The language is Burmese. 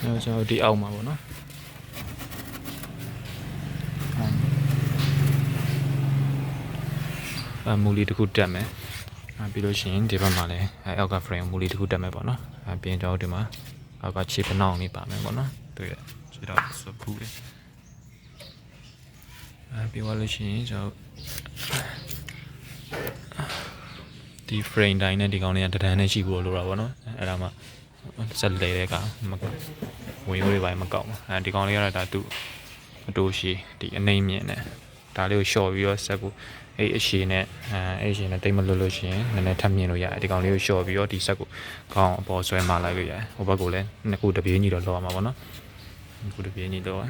ကျွန်တော်ဒီအောက်မှာပေါ့နော်မူလီတစ်ခုတက်မယ်ပြီးလို့ရှိရင်ဒီဘက်မှာလည်းအောက်က frame မူလီတစ်ခုတက်မယ်ပေါ့နော်ပြင်တော့ဒီမှာအောက်ကခြေပနှောင်းလေးပါမယ်ပေါ့နော်တွေ့ရခြေတော့စဖူးလေးပြီးသွားလို့ရှိရင်ကျွန်တော်ဒီ frame တိုင်းနဲ့ဒီကောင်လေးကတဒန်းနဲ့ရှိဖို့လိုတာပေါ့နော်အဲ့ဒါမှစက်လေတဲ့ကဝင်ရိုးတွေပါမကောက်ဘူးဒီကောင်လေးကတော့ဒါသူ့အတိုးရှိဒီအနေမြင့်နဲ့ဒါလေးကိုလျှော်ပြီးတော့စက်ကိုအဲ့အရှိနဲ့အဲ့အရှိနဲ့တိတ်မလွတ်လို့ရှိရင်နည်းနည်းထပ်မြင်လို့ရတယ်ဒီကောင်လေးကိုလျှော်ပြီးတော့ဒီစက်ကိုခေါင်းအပေါ်ဆွဲမလိုက်လို့ရတယ်ဟိုဘက်ကိုလည်းနှစ်ခုတပြေးညီတော့လောက်ရမှာပေါ့နော်နှစ်ခုတပြေးညီတော့